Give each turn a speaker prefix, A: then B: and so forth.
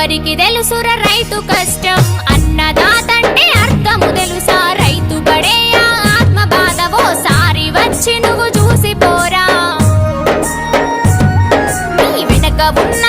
A: ఎవరికి తెలుసుర రైతు కష్టం అన్నదాతంటే అర్థము తెలుసా రైతు పడే ఆత్మ బాధ ఓసారి వచ్చి నువ్వు చూసిపోరా నీ వెనక ఉన్న